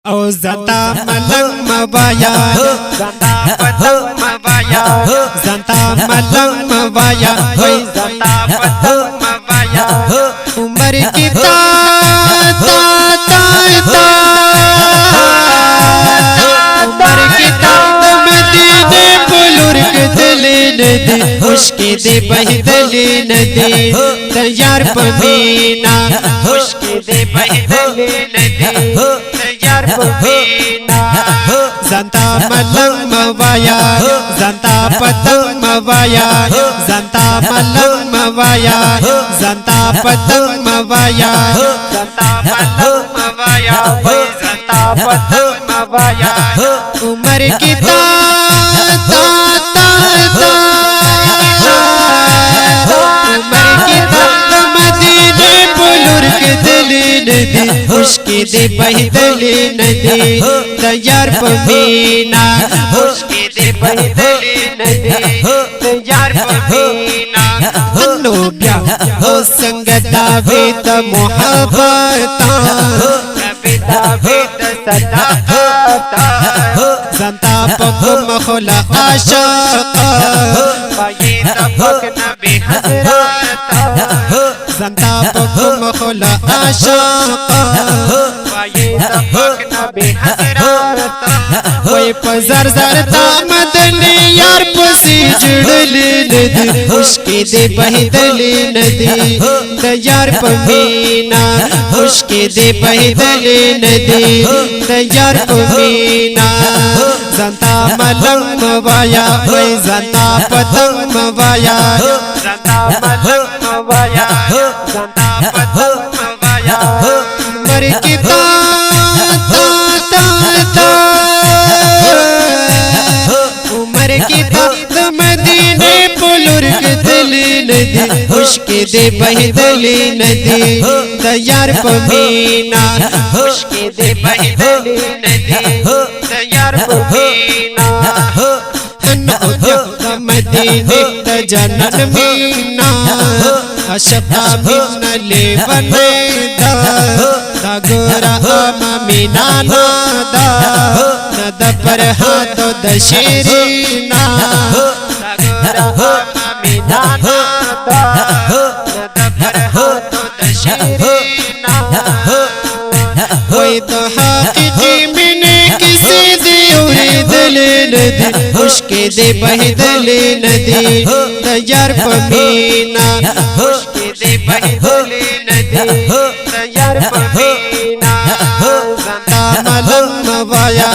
او زنتا ملنگ مبایا زنتا پتنگ مبایا زنتا ملنگ مبایا زنتا پتنگ مبایا عمر کی تا تا تا تا عمر کی تا مدینے بلور کدلی ندی خشکی دی بہدلی ندی تیار پمینا خشکی دی بہدلی ندی تیار پمینا زنتا ملنگ موایا زنتا پتنگ موایا زنتا ملنگ موایا زنتا پتنگ موایا زنتا پتنگ موایا زنتا پتنگ موایا عمر کی تا تا تا تا عمر کی تا مدینے بلور کدلی ندی خشکی دی بہدلی ندی تیار پمینا خشکی دی بہدلی ندی تیار پمینا نو بیا ہو سنگتا بیت محبتا نبی داوید صداقتا زنتا پکم خلا عاشقا بائی تبک نبی حضراتا زنتا پکم خلا عاشقا بائی تبک نبی حضراتا وی پزر زرتا مدنی یار پسی جڑلی ندی خشکی دی بہدلی ندی تیار پمینا خشکی دی بہدلی ندی تیار پمینا زنتا ملنگ موایا وی زنتا پتنگ موایا زنتا ملنگ موایا زنتا پتنگ موایا مر کی تا تا تا تا عمر کی تا مدینے بلور کدلی ندی خشکی دی بہدلی ندی تیار پمینا خشکی دی بہدلی ندی تیار پمینا نو دیو مدینے تا جنن مینا عشقا من لیون دا دا گورا مینا نادا ندا پر ہاتھو دا شیرینا سگرہ مینا نادا ندہ پر ہاتھو دا شیرینا ہوئی تو حاقی میں کسی دیوری دلی ندی خشکی دی بہدلی ندی تیار پمینا خشکی دی بہدلی ندی تیار پمینا زنتا ملنگ موایا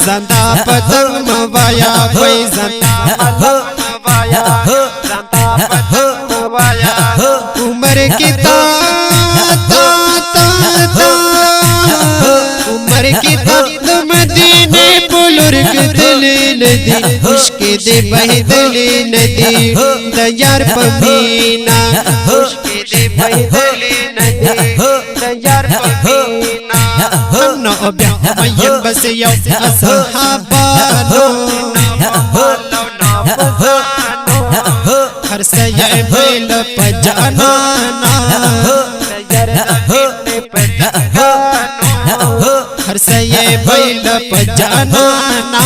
زنتا پتنگ موایا وی زنتا ملنگ موایا زنتا پتنگ موایا عمر کی تا تا تا تا عمر کی تا مدینے بلور کدلی ندی خشکی دی بہدلی ندی تیار پمینا خشکی دی بہدلی ندی تیار پمینا نو بیا مین بس یو اصحابانو ہر سیع بیل پجانانا ہر سیع بیل پجانانا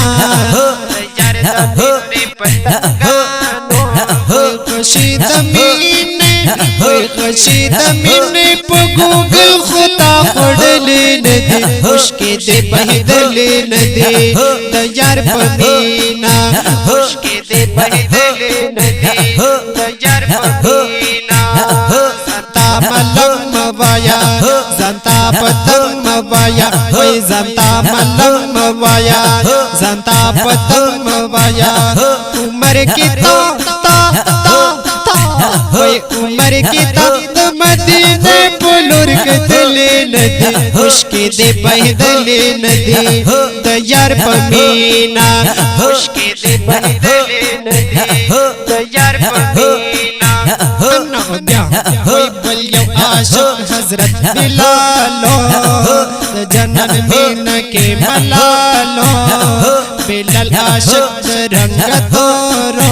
خشید مینے خشید مینے پگوگل خدا پڑلی ندی خشکی دی بہدلی ندی تیار پمینا خشکی دی بہدلی ندی تیار پمینا زنتا ملنگ موایا زنتا پتنگ موایا وی زنتا ملنگ موایا زنتا پتنگ موایا عمر کی تا تا تا تا وی عمر کی تا مدینے بلور کدلی ندی خشکی دی بہدلی ندی تیار پمینا خشکی دی بہدلی ندی تیار پمینا نو بیا ہوئی بل یو عاشق حضرت بلالو جنن مین کے ملالو بلال عاشق رنگ دورو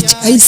HI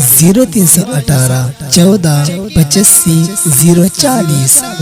0318 14 85 040